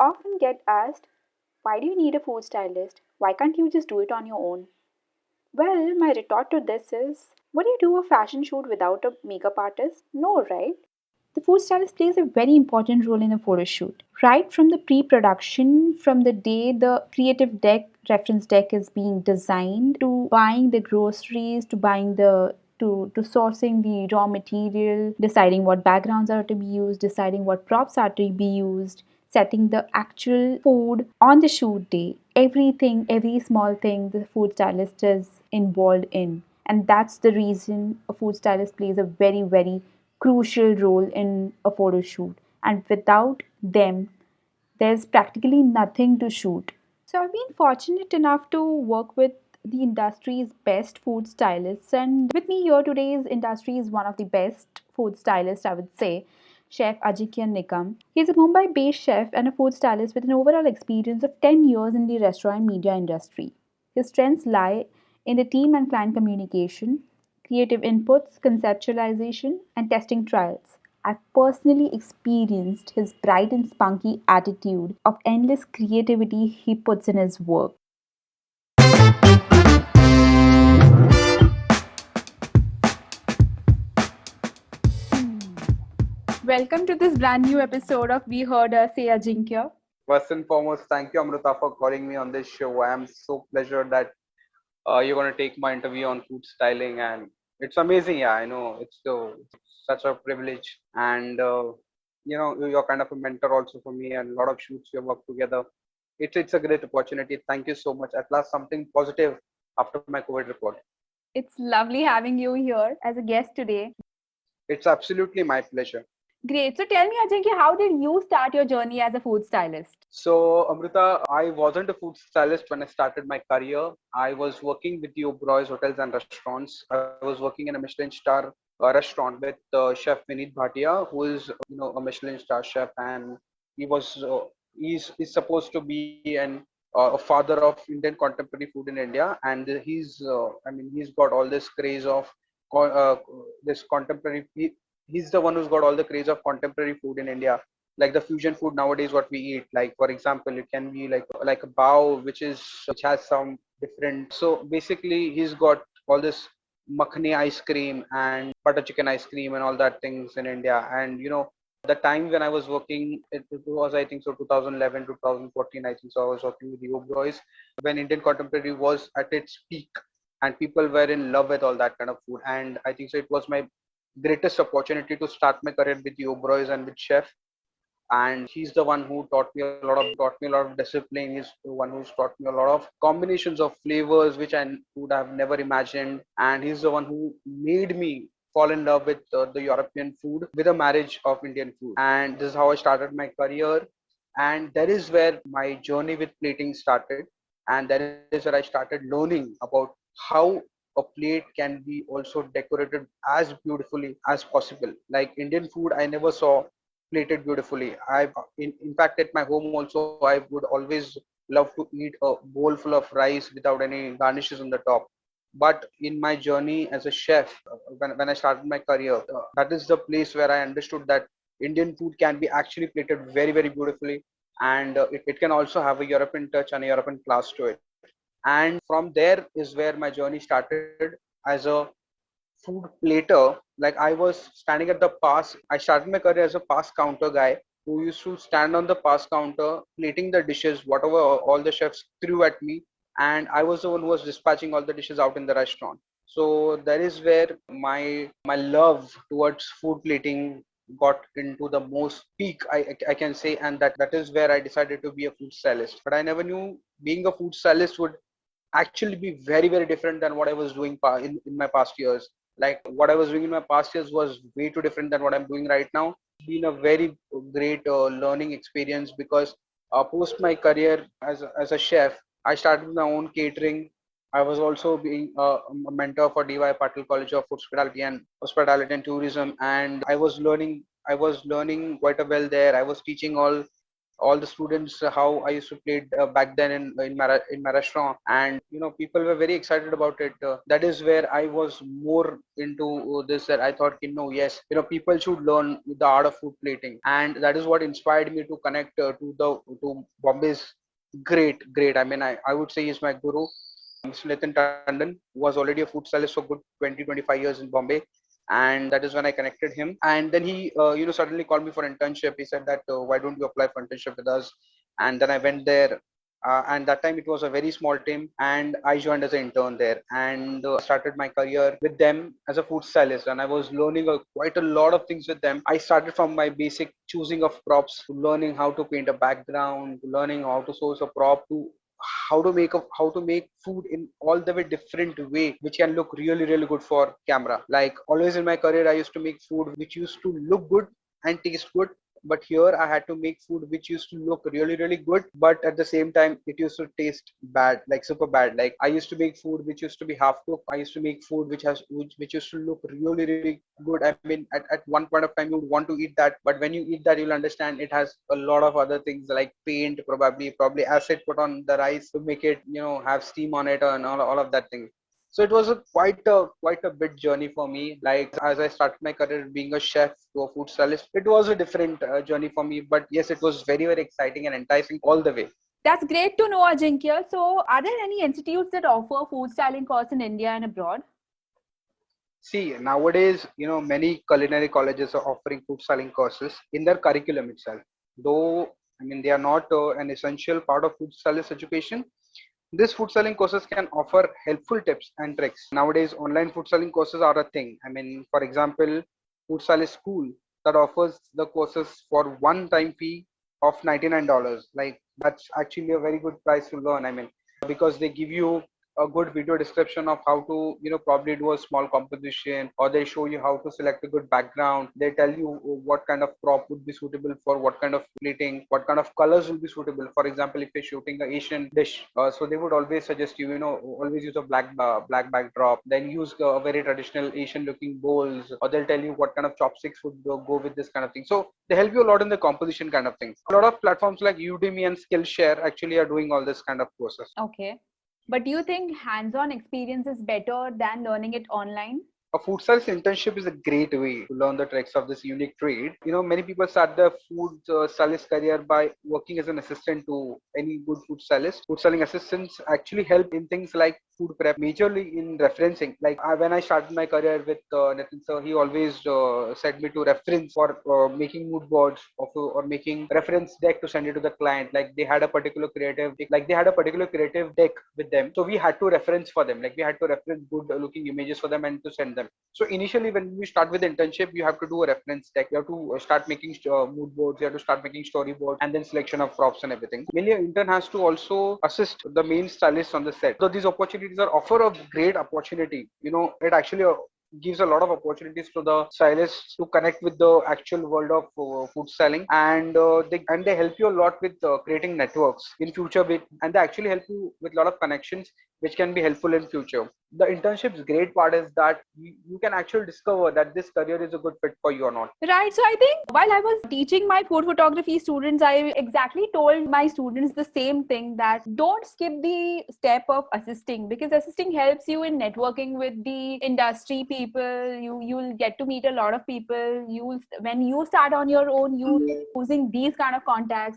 often get asked, why do you need a food stylist? Why can't you just do it on your own? Well, my retort to this is, would you do a fashion shoot without a makeup artist? No, right? The food stylist plays a very important role in a photo shoot. Right from the pre production, from the day the creative deck, reference deck is being designed, to buying the groceries, to buying the to sourcing the raw material, deciding what backgrounds are to be used, deciding what props are to be used, setting the actual food on the shoot day. Everything, every small thing the food stylist is involved in. And that's the reason a food stylist plays a very, very crucial role in a photo shoot. And without them, there's practically nothing to shoot. So I've been fortunate enough to work with the industry's best food stylists, and with me here today is industry's one of the best food stylists, I would say, Chef Ajinkya Nikam. He's a Mumbai-based chef and a food stylist with an overall experience of 10 years in the restaurant media industry. His strengths lie in the team and client communication, creative inputs, conceptualization, and testing trials. I've personally experienced his bright and spunky attitude of endless creativity he puts in his work. Welcome to this brand new episode of We Heard Her Say Ajinkya. First and foremost, thank you, Amrita, for calling me on this show. I am so pleasured that you're going to take my interview on food styling, and it's amazing. Yeah, I know it's such a privilege, and you're kind of a mentor also for me, and a lot of shoots we have worked together. It's a great opportunity. Thank you so much. At last, something positive after my COVID report. It's lovely having you here as a guest today. It's absolutely my pleasure. Great. So tell me, Ajinkya, how did you start your journey as a food stylist? So, Amrita, I wasn't a food stylist when I started my career. I was working with the Oberoi's Hotels and Restaurants. I was working in a Michelin star restaurant with Chef Vineet Bhatia, who is, a Michelin star chef, and he was he's supposed to be a father of Indian contemporary food in India, and he's got all this craze of this contemporary. He's the one who's got all the craze of contemporary food in India, like the fusion food nowadays what we eat. Like for example, it can be like a bao which has some different. So basically he's got all this makhani ice cream and butter chicken ice cream and all that things in India. And the time when I was working, it was I think so 2011 2014, I think so. I was working with the Oberoi's when Indian contemporary was at its peak, and people were in love with all that kind of food. And I think so it was my greatest opportunity to start my career with the Oberoi's and with Chef. And he's the one who taught me a lot of discipline. He's the one who's taught me a lot of combinations of flavors which I would have never imagined. And he's the one who made me fall in love with the European food with a marriage of Indian food. And this is how I started my career, and that is where my journey with plating started. And that is where I started learning about how a plate can be also decorated as beautifully as possible. Like Indian food, I never saw plated beautifully. In fact, at my home also, I would always love to eat a bowl full of rice without any garnishes on the top. But in my journey as a chef, when I started my career, that is the place where I understood that Indian food can be actually plated very, very beautifully, and it can also have a European touch and a European class to it. And from there is where my journey started as a food plater. Like I was standing at the pass. I started my career as a pass counter guy who used to stand on the pass counter plating the dishes, whatever all the chefs threw at me, and I was the one who was dispatching all the dishes out in the restaurant. So that is where my love towards food plating got into the most peak, I can say. And that is where I decided to be a food stylist. But I never knew being a food stylist would actually be very, very different than what I was doing in my past years. Like what I was doing in my past years was way too different than what I'm doing right now. Been a very great learning experience because post my career as a chef, I started my own catering. I was also being a mentor for DY Patil College of Hospitality and Tourism, and I was learning quite a well there. I was teaching all all the students how I used to play it back then in my restaurant, and people were very excited about it. That is where I was more into this, that I thought, yes, people should learn the art of food plating, and that is what inspired me to connect to Bombay's great. I mean, I would say he's my guru. Mr. Nitin Tandon was already a food stylist for good 20-25 years in Bombay, and that is when I connected him. And then he, suddenly called me for internship. He said that why don't you apply for internship with us? And then I went there. And that time it was a very small team, and I joined as an intern there, and started my career with them as a food stylist. And I was learning quite a lot of things with them. I started from my basic choosing of props, to learning how to paint a background, to learning how to source a prop, to how to make food in all the way different way which can look really good for camera. Like always in my career, I used to make food which used to look good and taste good, but here I had to make food which used to look really good, but at the same time it used to taste bad, like super bad. Like I used to make food which used to be half cooked. I used to make food which used to look really good. I mean, at one point of time you would want to eat that, but when you eat that you'll understand it has a lot of other things like paint, probably acid put on the rice to make it have steam on it, and all of that thing. So it was quite a bit journey for me. Like as I started my career being a chef to a food stylist, it was a different journey for me. But yes, it was very exciting and enticing all the way. That's great to know, Ajinkya. So, are there any institutes that offer food styling course in India and abroad? See, nowadays, many culinary colleges are offering food styling courses in their curriculum itself. Though, I mean, they are not an essential part of food stylist education. These food styling courses can offer helpful tips and tricks. Nowadays, online food styling courses are a thing. I mean, for example, Food Stylist School that offers the courses for one-time fee of $99. Like that's actually a very good price to learn. I mean, because they give you a good video description of how to probably do a small composition, or they show you how to select a good background. They tell you what kind of prop would be suitable for what kind of plating, what kind of colors will be suitable. For example, if you're shooting an Asian dish, so they would always suggest you always use a black backdrop, then use a very traditional Asian looking bowls, or they'll tell you what kind of chopsticks would go with this kind of thing. So they help you a lot in the composition kind of things. A lot of platforms like Udemy and Skillshare actually are doing all this kind of courses. Okay. But do you think hands-on experience is better than learning it online? A food stylist internship is a great way to learn the tricks of this unique trade. Many people start their food stylist career by working as an assistant to any good food stylist. Food styling assistants actually help in things like food prep, majorly in referencing. Like when I started my career with Nitin sir, he always said me to reference for making mood boards or making reference deck to send it to the client. Like they had a particular creative deck with them, so we had to reference for them. Like we had to reference good looking images for them and to send them. So initially, when you start with the internship, you have to do a reference deck. You have to start making mood boards. You have to start making storyboards, and then selection of props and everything. Mainly, an intern has to also assist the main stylist on the set. So these opportunities are offer a great opportunity. It actually gives a lot of opportunities to the stylists to connect with the actual world of food styling, and they help you a lot with creating networks in future and they actually help you with a lot of connections which can be helpful in future. The internship's great part is that you can actually discover that this career is a good fit for you or not. Right. So I think while I was teaching my food photography students, I exactly told my students the same thing, that don't skip the step of assisting, because assisting helps you in networking with the industry people. You'll get to meet a lot of people. When you start on your own, you using these kind of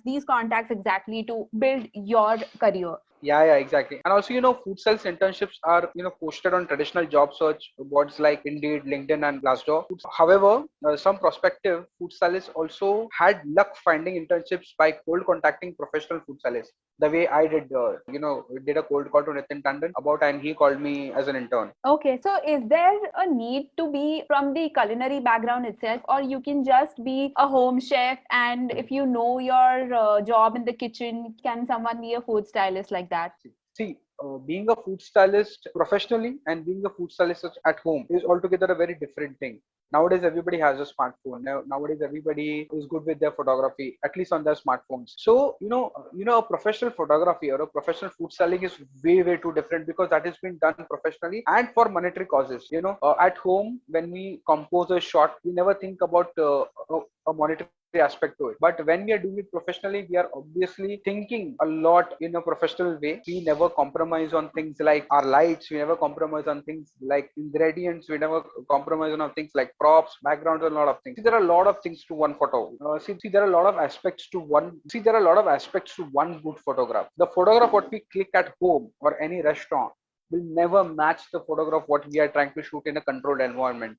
these contacts exactly to build your career. Yeah, exactly. And also, food sales internships are, posted on traditional job search boards like Indeed, LinkedIn, and Glassdoor. However, some prospective food stylists also had luck finding internships by cold contacting professional food stylists. The way I did, did a cold call to Nitin Tandon and he called me as an intern. Okay, so is there a need to be from the culinary background itself, or you can just be a home chef, and if you know your job in the kitchen, can someone be a food stylist like that? See, being a food stylist professionally and being a food stylist at home is altogether a very different thing. Nowadays, everybody has a smartphone. Nowadays, everybody is good with their photography, at least on their smartphones. So, a professional photography or a professional food styling is way too different, because that is being done professionally and for monetary causes. At home, when we compose a shot, we never think about a monetary aspect to it. But when we are doing it professionally, we are obviously thinking a lot in a professional way. We never compromise on things like our lights. We never compromise on things like ingredients. We never compromise on things like props, backgrounds, and a lot of things. See, there are a lot of things to one photo. See, there are a lot of aspects to one. See, there are a lot of aspects to one good photograph. The photograph what we click at home or any restaurant will never match the photograph what we are trying to shoot in a controlled environment.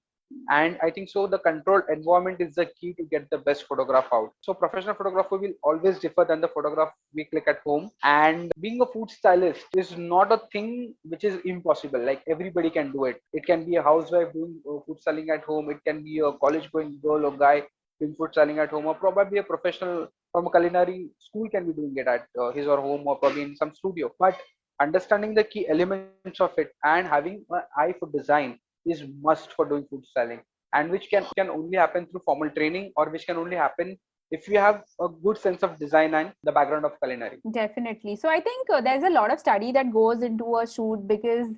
And I think so the controlled environment is the key to get the best photograph out. So professional photographer will always differ than the photograph we click at home. And being a food stylist is not a thing which is impossible. Like everybody can do it. It can be a housewife doing food styling at home. It can be a college going girl or guy doing food styling at home, or probably a professional from a culinary school can be doing it at his or home, or probably in some studio. But understanding the key elements of it and having an eye for design is must for doing food styling, and which can only happen through formal training, or which can only happen if you have a good sense of design and the background of culinary. Definitely. So I think there's a lot of study that goes into a shoot, because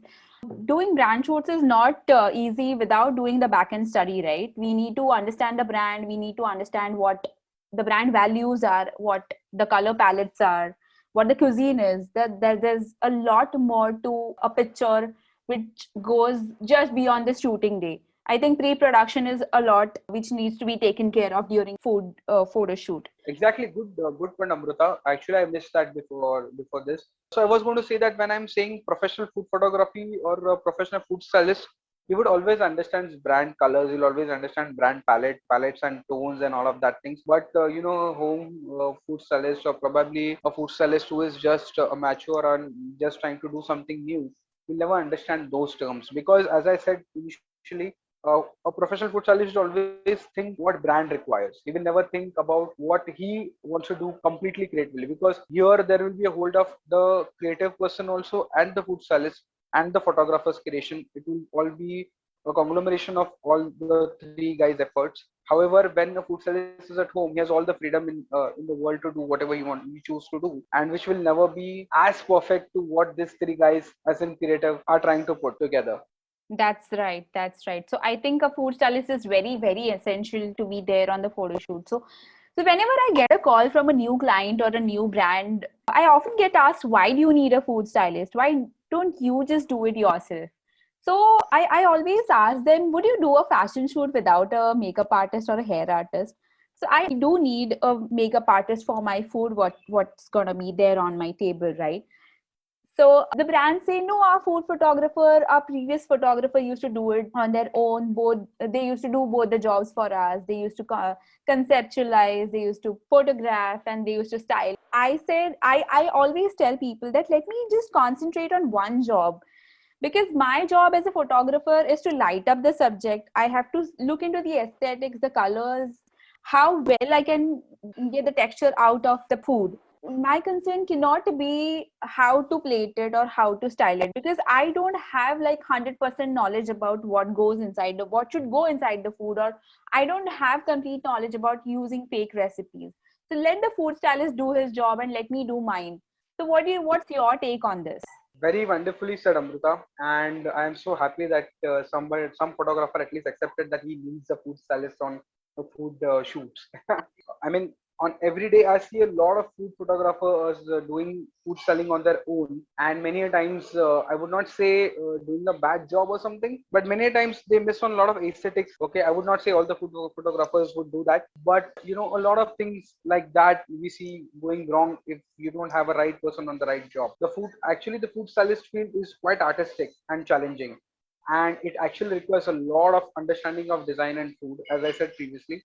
doing brand shoots is not easy without doing the back end study, right? We need to understand the brand. We need to understand what the brand values are, what the color palettes are, what the cuisine is. There's a lot more to a picture which goes just beyond the shooting day. I think pre-production is a lot which needs to be taken care of during food photo shoot. Exactly, good point, Amruta. Actually, I missed that before this. So I was going to say that when I'm saying professional food photography or a professional food stylist, you would always understand brand colors. You'll always understand brand palettes and tones and all of that things. But home food stylist, or probably a food stylist who is just a mature and just trying to do something new, will never understand those terms, because, as I said initially, a professional food stylist will always think what brand requires. He will never think about what he wants to do completely creatively, because here there will be a hold of the creative person also, and the food stylist and the photographer's creation. It will all be a conglomeration of all the three guys' efforts. However, when a food stylist is at home, he has all the freedom in the world to do whatever he choose to do, and which will never be as perfect to what these three guys, as in creative, are trying to put together. That's right. That's right. So I think a food stylist is very, very essential to be there on the photo shoot. So whenever I get a call from a new client or a new brand, I often get asked, why do you need a food stylist? Why don't you just do it yourself? So I always ask them, would you do a fashion shoot without a makeup artist or a hair artist? So I do need a makeup artist for my food, what's gonna be there on my table, right? So the brands say, no, our food photographer, our previous photographer used to do it on their own. Both they used to do both the jobs for us. They used to conceptualize, they used to photograph, and they used to style. I said, I always tell people that let me just concentrate on one job, because my job as a photographer is to light up the subject. I have to look into the aesthetics, the colors, how well I can get the texture out of the food. My concern cannot be how to plate it or how to style it, because I don't have like 100% knowledge about what goes inside the what should go inside the food, or I don't have complete knowledge about using fake recipes. So let the food stylist do his job and let me do mine. So what's your take on this? Very wonderfully said, Amrita. And I am so happy that some photographer at least accepted that he needs a food stylist on the food shoots. I mean, on every day, I see a lot of food photographers doing food selling on their own, and many a times, I would not say doing a bad job or something, but many a times they miss on a lot of aesthetics. Okay, I would not say all the food photographers would do that, but a lot of things like that we see going wrong if you don't have a right person on the right job. The food stylist field is quite artistic and challenging, and it actually requires a lot of understanding of design and food, as I said previously.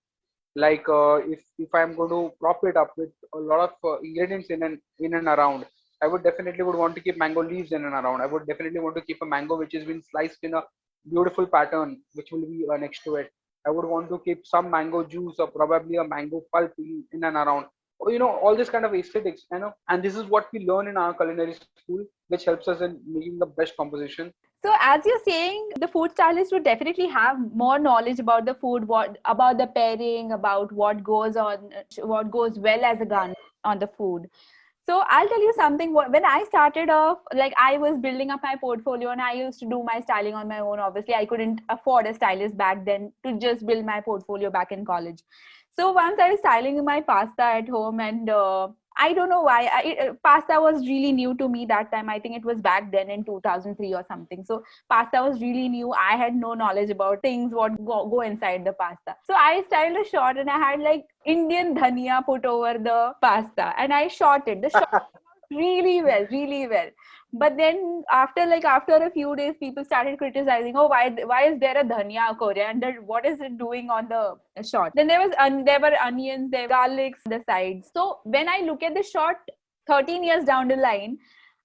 Like if I'm going to prop it up with a lot of ingredients in and around, I would definitely would want to keep mango leaves in and around. I would definitely want to keep a mango which has been sliced in a beautiful pattern which will be next to it. I would want to keep some mango juice or probably a mango pulp in and around. All this kind of aesthetics, and this is what we learn in our culinary school, which helps us in making the best composition. So as you're saying, the food stylist would definitely have more knowledge about the food, what about the pairing, about what goes well as a garnish on the food. So I'll tell you something. When I started off, like I was building up my portfolio and I used to do my styling on my own. Obviously, I couldn't afford a stylist back then to just build my portfolio back in college. So once I was styling my pasta at home, and I don't know why pasta was really new to me that time. I think it was back then in 2003 or something. So pasta was really new. I had no knowledge about things what go inside the pasta. So I styled a shot, and I had like Indian dhania put over the pasta, and I shot it. The shot really well, really well. But then after a few days, people started criticizing, oh, why is there a dhania coriander, what is it doing on the shot? Then there were onions, there were garlics on the sides. So when I look at the shot 13 years down the line,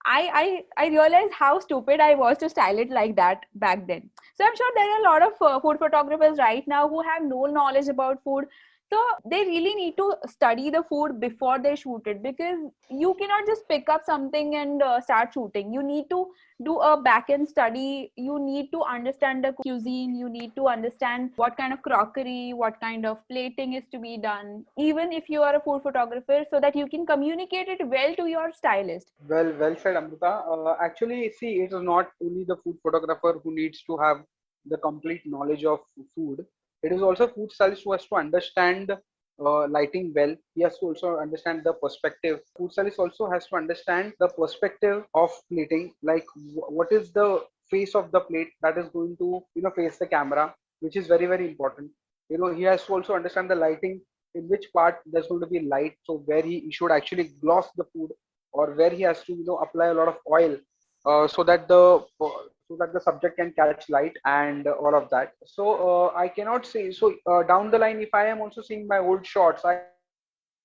I realized how stupid I was to style it like that back then. So I'm sure there are a lot of food photographers right now who have no knowledge about food. So they really need to study the food before they shoot it, because you cannot just pick up something and start shooting. You need to do a back end study. You need to understand the cuisine. You need to understand what kind of crockery, what kind of plating is to be done, even if you are a food photographer, so that you can communicate it well to your stylist. Well said, Amrita. Actually, see, it is not only the food photographer who needs to have the complete knowledge of food. It is also food stylist who has to understand lighting well. He has to also understand the perspective. Food stylist also has to understand the perspective of plating, like what is the face of the plate that is going to, face the camera, which is very, very important. He has to also understand the lighting, in which part there's going to be light, so where he should actually gloss the food, or where he has to apply a lot of oil, so that the subject can catch light and all of that. So I cannot say, so down the line, if I am also seeing my old shots, I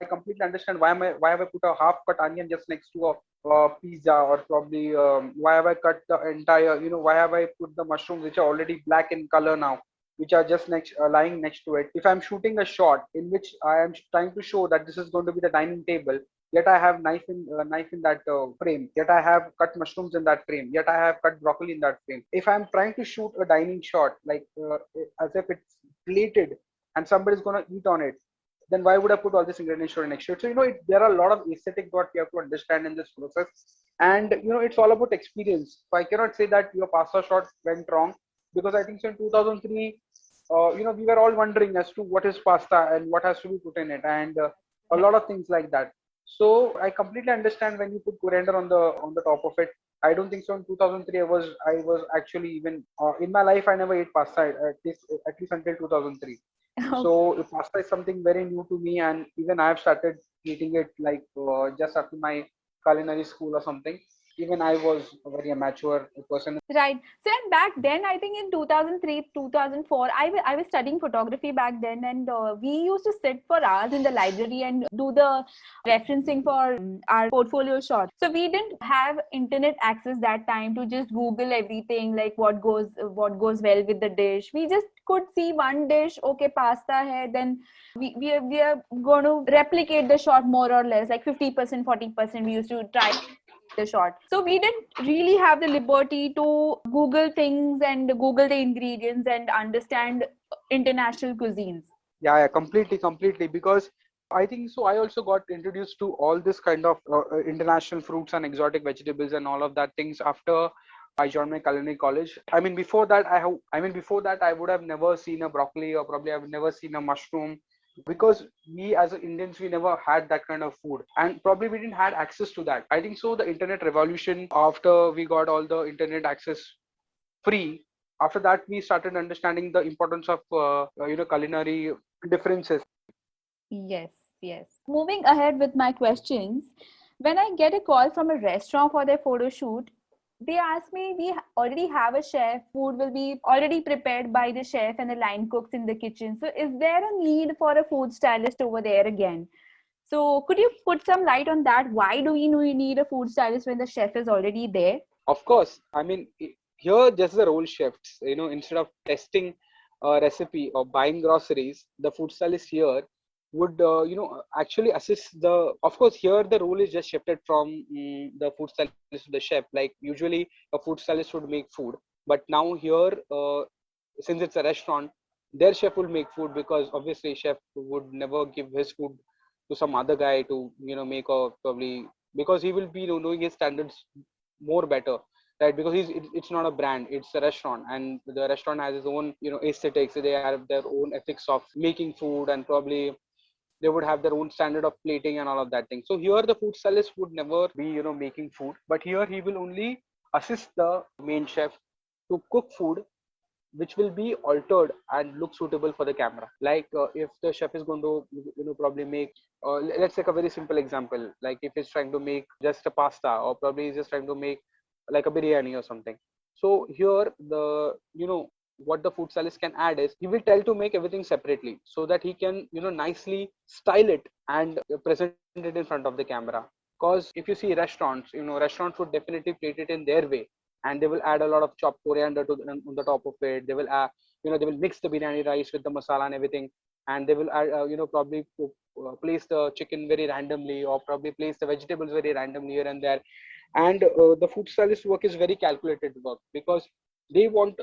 completely understand why have I put a half cut onion just next to a pizza, or probably why have I cut the entire, why have I put the mushrooms which are already black in color now, which are just lying next to it. If I'm shooting a shot in which I am trying to show that this is going to be the dining table, yet I have knife in that frame, yet I have cut mushrooms in that frame, yet I have cut broccoli in that frame. If I'm trying to shoot a dining shot, like as if it's plated and somebody's going to eat on it, then why would I put all this ingredients next to it? So there are a lot of aesthetic what you have to understand in this process, and it's all about experience. So I cannot say that your pasta shot went wrong, because I think so in 2003, we were all wondering as to what is pasta and what has to be put in it, and a lot of things like that. So I completely understand when you put coriander on the top of it. I don't think so. In 2003, I was actually, even in my life, I never ate pasta, at least until 2003. So pasta is something very new to me, and even I have started eating it like just after my culinary school or something. Even I was a very amateur person. Right. So, and back then, I think in 2003, 2004, I was studying photography back then, and we used to sit for hours in the library and do the referencing for our portfolio shots. So, we didn't have internet access that time to just Google everything, like what goes well with the dish. We just could see one dish, okay, pasta hai, then we are going to replicate the shot more or less, like 50%, 40%. We used to try the shot. So we didn't really have the liberty to Google things and Google the ingredients and understand international cuisines. Yeah, completely. Because I think so. I also got introduced to all this kind of international fruits and exotic vegetables and all of that things after I joined my culinary college. I mean, before that, before that, I would have never seen a broccoli, or probably I've never seen a mushroom, because we as Indians, we never had that kind of food, and probably we didn't had access to that. I think so. The internet revolution, after we got all the internet access free, after that we started understanding the importance of culinary differences. Yes, yes. Moving ahead with my questions, when I get a call from a restaurant for their photo shoot, they ask me, we already have a chef, food will be already prepared by the chef and the line cooks in the kitchen. So, is there a need for a food stylist over there again? So, could you put some light on that? Why do we need a food stylist when the chef is already there? Of course, I mean, here just the role shifts. Instead of testing a recipe or buying groceries, the food stylist here would, actually assist the. Of course, here the role is just shifted from the food stylist to the chef. Like usually, a food stylist would make food, but now here, since it's a restaurant, their chef will make food, because obviously chef would never give his food to some other guy to make, or probably because he will be knowing his standards more better, right? Because it's not a brand, it's a restaurant, and the restaurant has its own aesthetics. They have their own ethics of making food, and probably they would have their own standard of plating and all of that thing. So here the food stylist would never be, making food, but here he will only assist the main chef to cook food which will be altered and look suitable for the camera. Like if the chef is going to, probably make, let's take a very simple example. Like if he's trying to make just a pasta, or probably he's just trying to make like a biryani or something. So here the, what the food stylist can add is he will tell to make everything separately so that he can, nicely style it and present it in front of the camera. Because if you see restaurants, restaurants would definitely plate it in their way, and they will add a lot of chopped coriander on the top of it. They will add, they will mix the biryani rice with the masala and everything, and they will add, probably place the chicken very randomly, or probably place the vegetables very randomly here and there. And the food stylist work is very calculated work, because they want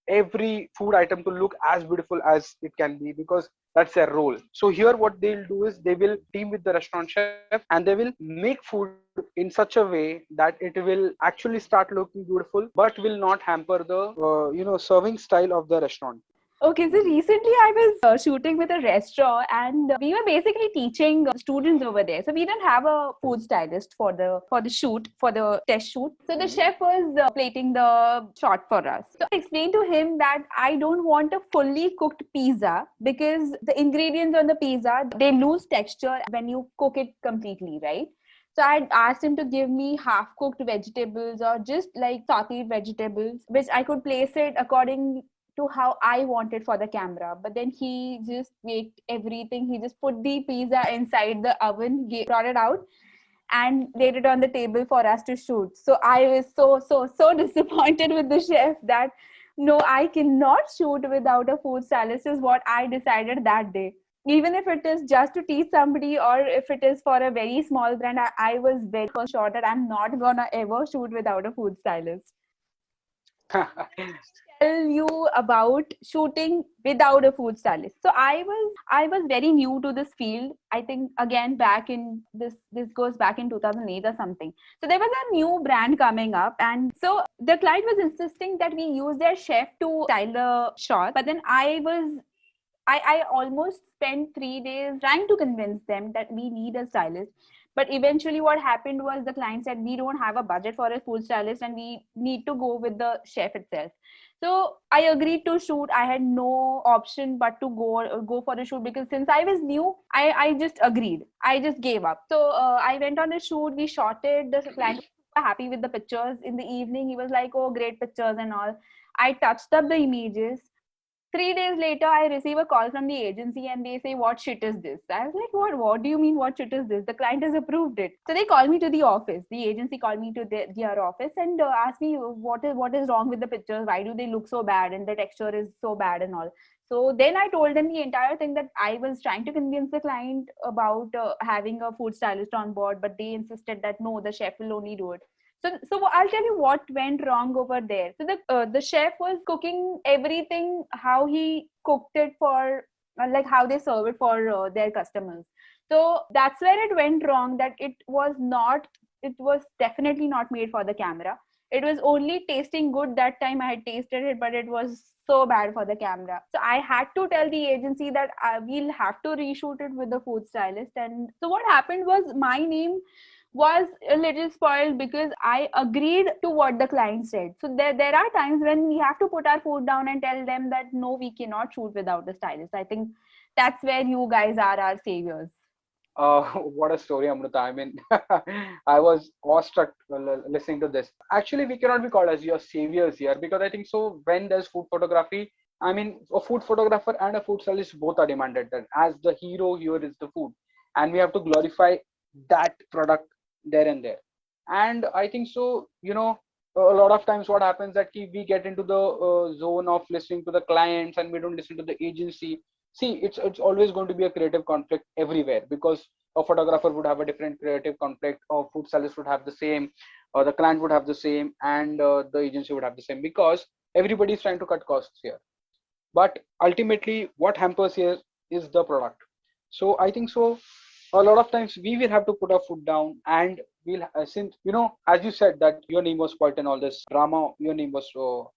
every food item to look as beautiful as it can be, because that's their role. So here what they'll do is they will team with the restaurant chef, and they will make food in such a way that it will actually start looking beautiful but will not hamper the serving style of the restaurant. Okay, so recently I was shooting with a restaurant, and we were basically teaching students over there. So we didn't have a food stylist for the shoot, for the test shoot. So the chef was plating the shot for us. So I explained to him that I don't want a fully cooked pizza, because the ingredients on the pizza, they lose texture when you cook it completely, right? So I asked him to give me half cooked vegetables, or just like sauteed vegetables, which I could place it according to how I wanted for the camera. But then he just baked everything. He just put the pizza inside the oven, brought it out, and laid it on the table for us to shoot. So I was so disappointed with the chef that no, I cannot shoot without a food stylist, is what I decided that day. Even if it is just to teach somebody, or if it is for a very small brand, I was very sure that I'm not gonna ever shoot without a food stylist. Tell you about shooting without a food stylist. So I was very new to this field. I think again back in this goes back in 2008 or something. So there was a new brand coming up, and so the client was insisting that we use their chef to style the shot. But then I almost spent 3 days trying to convince them that we need a stylist. But eventually, what happened was the client said, we don't have a budget for a food stylist, and we need to go with the chef itself. So I agreed to shoot. I had no option but to go for the shoot, because since I was new, I just agreed. I just gave up. So I went on a shoot. We shot it. The client was super happy with the pictures. In the evening, he was like, "Oh, great pictures and all." I touched up the images. 3 days later, I receive a call from the agency, and they say, "What shit is this?" I was like, "What? What do you mean, what shit is this? The client has approved it." So they called me to the office. The agency called me to their office, and asked me, what is wrong with the pictures? Why do they look so bad, and the texture is so bad and all? So then I told them the entire thing, that I was trying to convince the client about having a food stylist on board, but they insisted that no, the chef will only do it. So I'll tell you what went wrong over there. So the chef was cooking everything how he cooked it for, like how they serve it for their customers. So that's where it went wrong. That it was definitely not made for the camera. It was only tasting good that time. I had tasted it, but it was so bad for the camera. So I had to tell the agency that we'll have to reshoot it with the food stylist. And so what happened was, my name was a little spoiled because I agreed to what the client said. So there are times when we have to put our foot down and tell them that no, we cannot shoot without the stylist. I think that's where you guys are our saviors. What a story, Amrita. I mean, I was awestruck listening to this. Actually, we cannot be called as your saviors here, because I think so. When there's food photography, I mean, a food photographer and a food stylist both are demanded. That as the hero here is the food, and we have to glorify that product there and there. And I think so. A lot of times what happens that we get into the zone of listening to the clients, and we don't listen to the agency. See, it's always going to be a creative conflict everywhere, because a photographer would have a different creative conflict, or food stylist would have the same, or the client would have the same, and the agency would have the same, because everybody is trying to cut costs here. But ultimately what hampers here is the product. So I think so, a lot of times we will have to put our foot down, and we'll since as you said that your name was spoiled and all this drama, your name was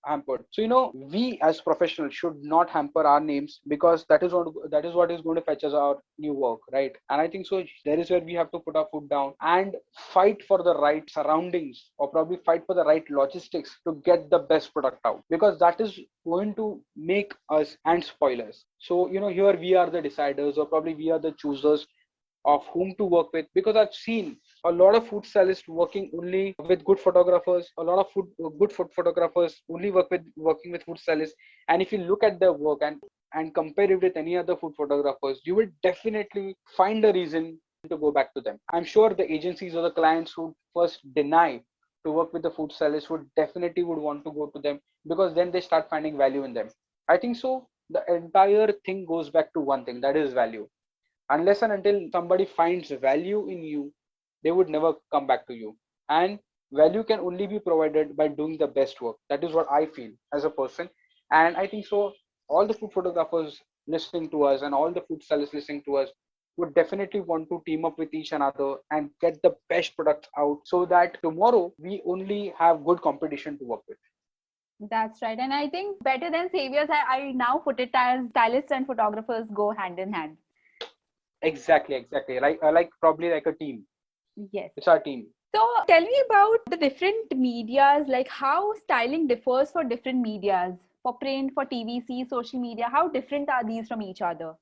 hampered. So we as professionals should not hamper our names, because that is what is going to fetch us our new work, right? And I think so there is where we have to put our foot down and fight for the right surroundings, or probably fight for the right logistics to get the best product out, because that is going to make us and spoil us. So here we are the deciders, or probably we are the choosers of whom to work with, because I've seen a lot of food stylists working only with good photographers. A lot of good food photographers only working with food stylists. And if you look at their work and compare it with any other food photographers, you will definitely find a reason to go back to them. I'm sure the agencies or the clients who first deny to work with the food stylists would want to go to them, because then they start finding value in them. I think so the entire thing goes back to one thing, that is value. Unless and until somebody finds value in you, they would never come back to you. And value can only be provided by doing the best work. That is what I feel as a person. And I think so all the food photographers listening to us and all the food stylists listening to us would definitely want to team up with each another and get the best products out, so that tomorrow we only have good competition to work with. That's right. And I think better than saviors, I now put it as stylists and photographers go hand in hand. Exactly, like probably like a team. Yes. It's our team. So tell me about the different medias, like how styling differs for different medias, for print, for TVC, social media. How different are these from each other?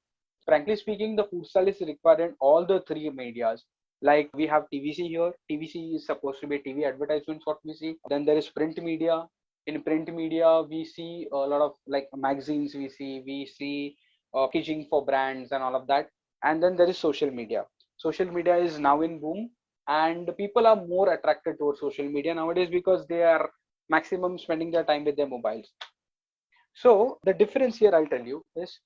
Frankly speaking, the food style is required in all the three medias. Like we have TVC here. TVC is supposed to be TV advertisements, what we see. Then there is print media. In print media, we see a lot of like magazines. We see packaging for brands and all of that. And then there is social media. Social media is now in boom, and people are more attracted towards social media nowadays because they are maximum spending their time with their mobiles. So the difference here, I'll tell you, is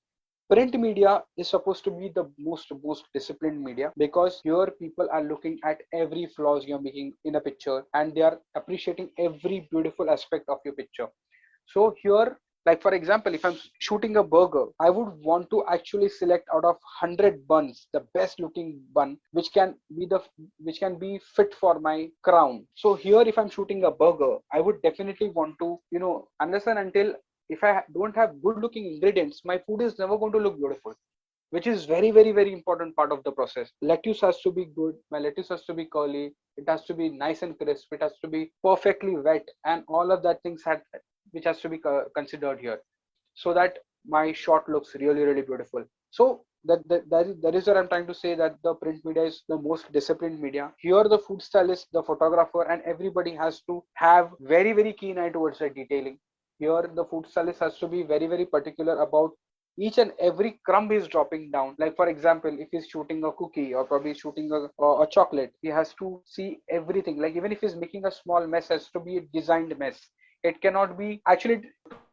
print media is supposed to be the most disciplined media, because here people are looking at every flaws you're making in a picture, and they are appreciating every beautiful aspect of your picture. So here, like for example, if I'm shooting a burger, I would want to actually select out of 100 buns the best looking bun which can be fit for my crown. So here, if I'm shooting a burger, I would definitely want to unless and until if I don't have good looking ingredients, my food is never going to look beautiful, which is very important part of the process. Lettuce has to be good. My lettuce has to be curly. It has to be nice and crisp. It has to be perfectly wet, and all of that things which has to be considered here, so that my shot looks really beautiful. So that is what I'm trying to say, that the print media is the most disciplined media. Here the food stylist, the photographer, and everybody has to have very keen eye towards the detailing. Here the food stylist has to be very particular about each and every crumb is dropping down. Like for example, if he's shooting a cookie or probably shooting a chocolate, he has to see everything. Like even if he's making a small mess, has to be a designed mess. It cannot be actually,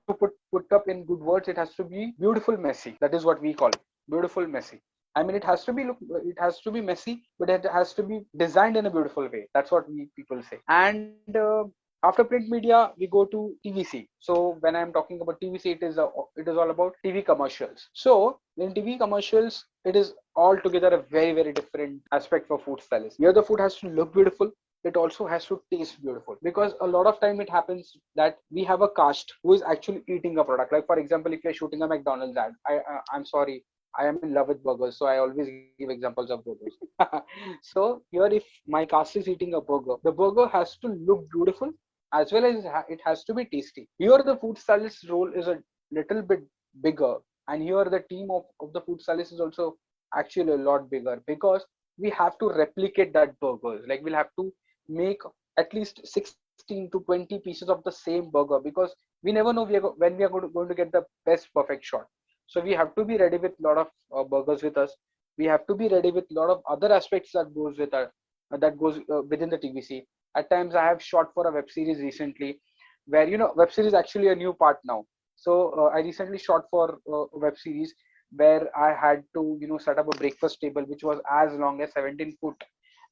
to put up in good words, it has to be beautiful messy. That is what we call it, beautiful messy. I mean, it has to be messy, but it has to be designed in a beautiful way. That's what we people say. And after print media, we go to TVC. So when I'm talking about TVC, it is all about TV commercials. So in TV commercials, it is altogether a very different aspect for food stylists. Here the food has to look beautiful. It also has to taste beautiful, because a lot of time it happens that we have a cast who is actually eating a product. Like for example, if you're shooting a McDonald's ad, I'm sorry, I am in love with burgers, so I always give examples of burgers. So here, if my cast is eating a burger, the burger has to look beautiful, as well as it has to be tasty. Here the food stylist's role is a little bit bigger, and here the team of the food stylist is also actually a lot bigger, because we have to replicate that burgers. Like we'll have to make at least 16 to 20 pieces of the same burger, because we never know when we are going to get the best perfect shot. So we have to be ready with a lot of burgers with us. We have to be ready with a lot of other aspects that goes within the TVC. At times I have shot for a web series recently, where web series is actually a new part now. So I recently shot for a web series where I had to set up a breakfast table which was as long as 17 foot,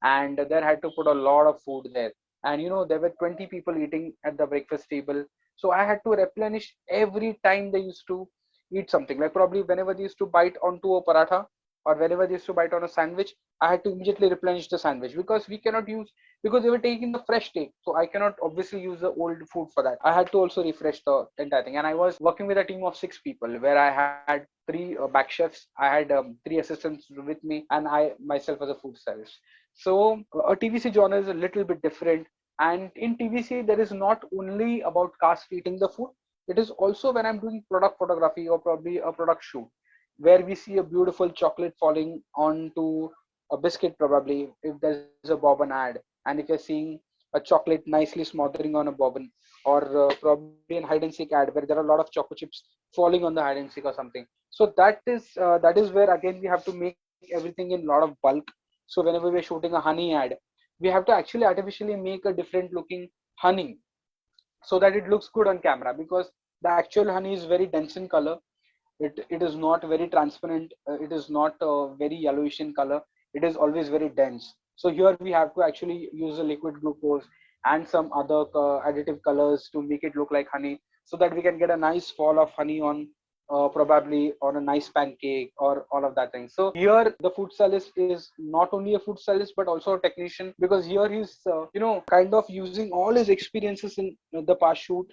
and there had to put a lot of food there. And there were 20 people eating at the breakfast table, so I had to replenish every time they used to eat something. Like probably whenever they used to bite onto a paratha or whenever they used to bite on a sandwich, I had to immediately replenish the sandwich because we cannot use, because they were taking the fresh take. So I cannot obviously use the old food for that. I had to also refresh the entire thing. And I was working with a team of 6 people where I had three back chefs, I had three assistants with me, and I myself as a food stylist. So a TVC genre is a little bit different. And in TVC, there is not only about cast eating the food, it is also when I'm doing product photography or probably a product shoot where we see a beautiful chocolate falling onto a biscuit, probably if there's a bobbin ad, and if you're seeing a chocolate nicely smothering on a bobbin, or probably in hide and seek ad where there are a lot of choco chips falling on the hide and seek or something. So that is where again we have to make everything in a lot of bulk. So whenever we're shooting a honey ad, we have to actually artificially make a different looking honey so that it looks good on camera, because the actual honey is very dense in color. It is not very transparent, it is not very yellowish in color, it is always very dense. So here we have to actually use a liquid glucose and some other additive colors to make it look like honey, so that we can get a nice fall of honey on probably on a nice pancake or all of that thing. So here the food stylist is not only a food stylist but also a technician, because here he's kind of using all his experiences in the past shoot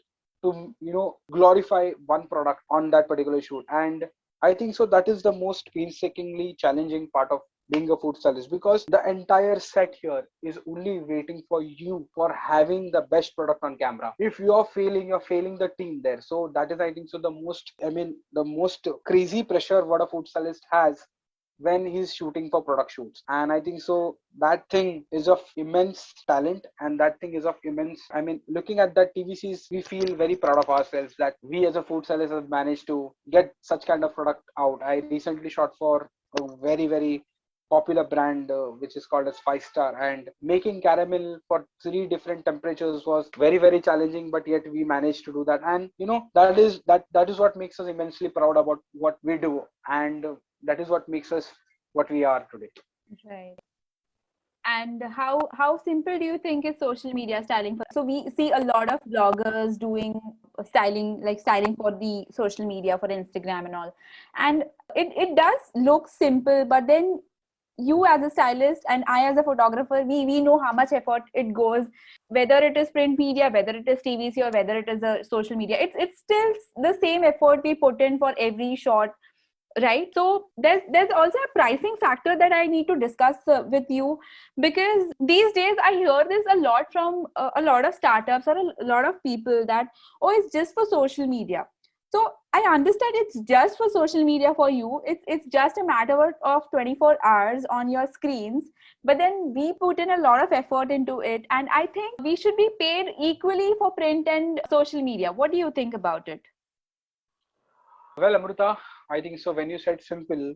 to glorify one product on that particular shoot. And I think so that is the most painstakingly challenging part of being a food stylist, because the entire set here is only waiting for you for having the best product on camera. If you're failing the team there. So that is, I think so, the most crazy pressure what a food stylist has when he's shooting for product shoots. And I think so that thing is of immense talent, and that thing is of immense, I mean, looking at that TVCs, we feel very proud of ourselves that we as a food sellers have managed to get such kind of product out. I recently shot for a very popular brand which is called as 5 Star, and making caramel for 3 different temperatures was very challenging, but yet we managed to do that. And that is what makes us immensely proud about what we do, and that is what makes us what we are today. Right. And how simple do you think is social media styling for? So we see a lot of bloggers doing styling, like styling for the social media, for Instagram and all. And it does look simple, but then you as a stylist and I as a photographer, we know how much effort it goes, whether it is print media, whether it is TVC, or whether it is a social media. It's still the same effort we put in for every shot, right? So there's also a pricing factor that I need to discuss with you, because these days I hear this a lot from a lot of startups or a lot of people that, oh, it's just for social media. So I understand it's just for social media for you, it's just a matter of 24 hours on your screens, but then we put in a lot of effort into it, and I think we should be paid equally for print and social media. What do you think about it? Well, Amrita, I think so when you said simple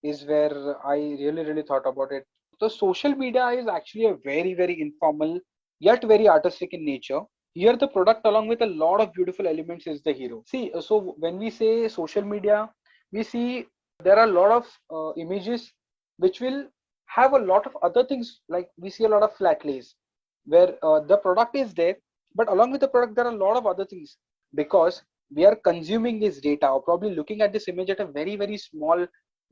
is where I really thought about it. The social media is actually a very informal yet very artistic in nature. Here the product along with a lot of beautiful elements is the hero. See, so when we say social media, we see there are a lot of images which will have a lot of other things, like we see a lot of flat lays where the product is there, but along with the product there are a lot of other things, because we are consuming this data or probably looking at this image at a very small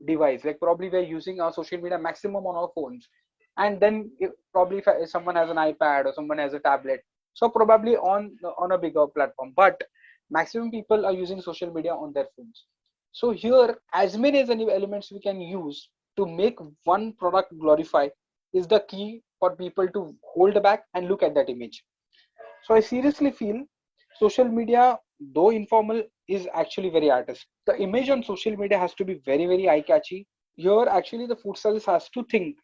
device. Like probably we're using our social media maximum on our phones, and then probably if someone has an iPad or someone has a tablet, so probably on a bigger platform, but maximum people are using social media on their phones. So here, as many as any elements we can use to make one product glorify is the key for people to hold back and look at that image. So I seriously feel social media, though informal, is actually very artistic. The image on social media has to be very eye catchy. Here, actually, the food service has to think,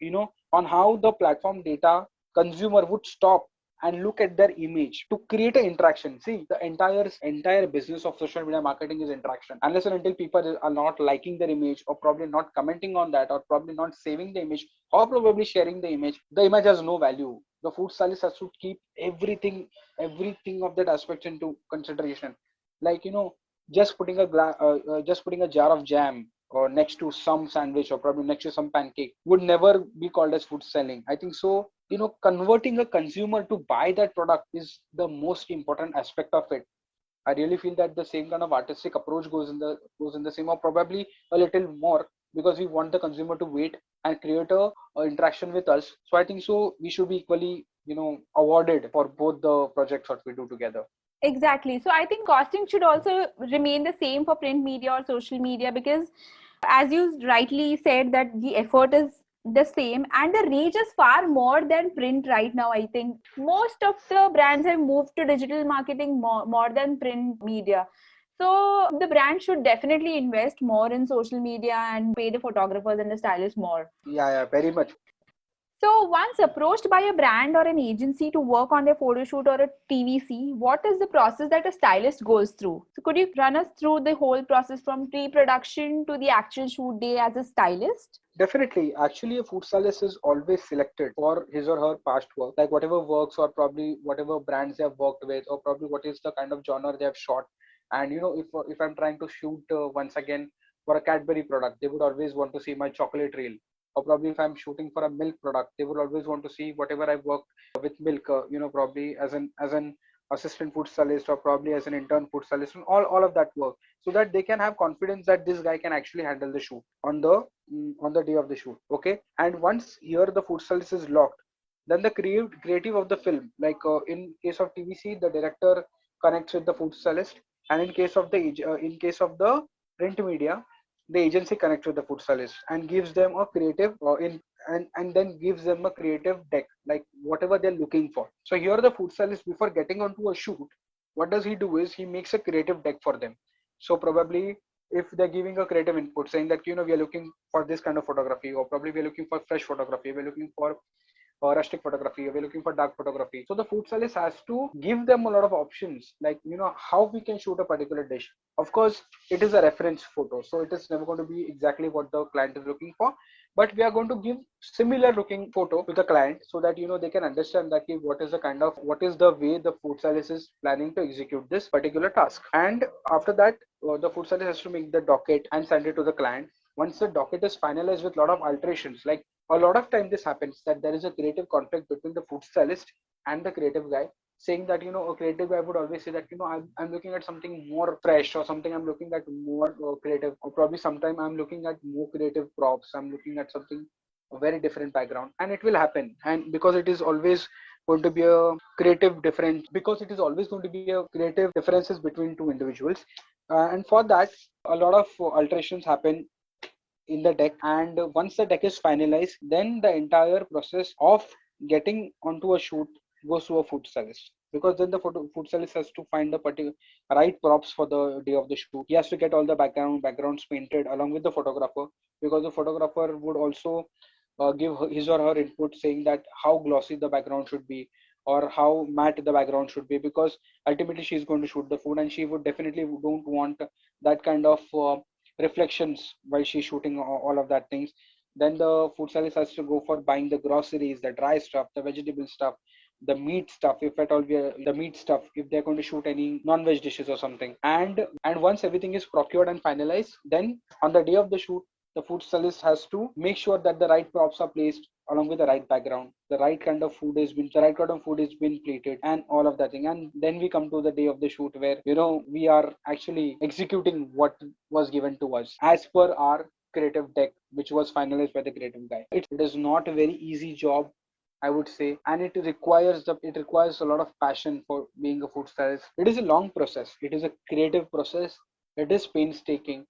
on how the platform data consumer would stop and look at their image to create an interaction. See, the entire business of social media marketing is interaction. Unless and until people are not liking their image, or probably not commenting on that, or probably not saving the image, or probably sharing the image has no value. The food stylist has to keep everything of that aspect into consideration. Like, just putting a jar of jam or next to some sandwich or probably next to some pancake would never be called as food selling. I think so, converting a consumer to buy that product is the most important aspect of it. I really feel that the same kind of artistic approach goes in the same, or probably a little more, because we want the consumer to wait and create a interaction with us. So I think so we should be equally, awarded for both the projects what we do together. Exactly. So I think costing should also remain the same for print media or social media, because as you rightly said that the effort is the same and the reach is far more than print right now. I think most of the brands have moved to digital marketing more than print media. So the brand should definitely invest more in social media and pay the photographers and the stylists more. Yeah, very much. So, once approached by a brand or an agency to work on their photo shoot or a TVC, what is the process that a stylist goes through? So, could you run us through the whole process from pre production to the actual shoot day as a stylist? Definitely. Actually, a food stylist is always selected for his or her past work, like whatever works or probably whatever brands they have worked with, or probably what is the kind of genre they have shot. And if I'm trying to shoot once again for a Cadbury product, they would always want to see my chocolate reel. Or probably if I'm shooting for a milk product, they would always want to see whatever I've worked with milk. Probably as an assistant food stylist or probably as an intern food stylist, and all of that work, so that they can have confidence that this guy can actually handle the shoot on the day of the shoot. Okay, and once here the food stylist is locked, then the creative of the film, like in case of TVC, the director connects with the food stylist, and in case of the print media, the agency connects with the food stylist and gives them a creative in and then gives them a creative deck, like whatever they're looking for. So here the food stylist, before getting onto a shoot, what does he do is he makes a creative deck for them. So probably if they're giving a creative input saying that we are looking for this kind of photography, or probably we're looking for fresh photography, we're looking for rustic photography, we're looking for dark photography, so the food stylist has to give them a lot of options, like how we can shoot a particular dish. Of course it is a reference photo, so it is never going to be exactly what the client is looking for, but we are going to give similar looking photo to the client, so that they can understand that what is the way the food stylist is planning to execute this particular task. And after that, the food stylist has to make the docket and send it to the client. Once the docket is finalized with a lot of alterations, like a lot of time this happens that there is a creative conflict between the food stylist and the creative guy, saying that a creative guy would always say that I'm looking at something more fresh, or something I'm looking at more creative, or probably sometime I'm looking at more creative props, I'm looking at something a very different background, and it will happen. And because it is always going to be a creative difference, because it is always going to be a creative differences between two individuals, and for that a lot of alterations happen in the deck. And once the deck is finalized, then the entire process of getting onto a shoot goes to a food stylist, because then the food stylist has to find the particular right props for the day of the shoot. He has to get all the backgrounds painted along with the photographer, because the photographer would also give his or her input, saying that how glossy the background should be or how matte the background should be, because ultimately she's going to shoot the food, and she would definitely don't want that kind of reflections while she's shooting all of that things. Then the food stylist has to go for buying the groceries, the dry stuff, the vegetable stuff, the meat stuff, if at all the meat stuff, if they're going to shoot any non-veg dishes or something. And once everything is procured and finalized, then on the day of the shoot, the food stylist has to make sure that the right props are placed along with the right background, the right kind of food is been plated, and all of that thing. And then we come to the day of the shoot, where we are actually executing what was given to us as per our creative deck, which was finalized by the creative guy. It is not a very easy job, I would say, and it requires a lot of passion for being a food stylist. It is a long process. It is a creative process. It is painstaking,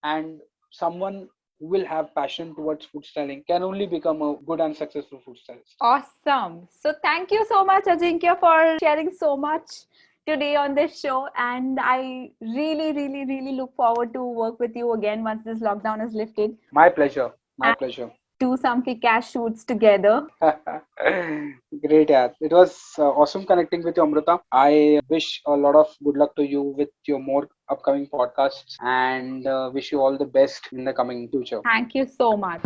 and someone who will have passion towards food styling can only become a good and successful food stylist. Awesome. So, thank you so much, Ajinkya, for sharing so much today on this show. And I really, really, really look forward to work with you again once this lockdown is lifted. My pleasure. My And pleasure. do some kick-ass shoots together. Great, yeah. It was awesome connecting with you, Amrita. I wish a lot of good luck to you with your more upcoming podcasts, and wish you all the best in the coming future. Thank you so much.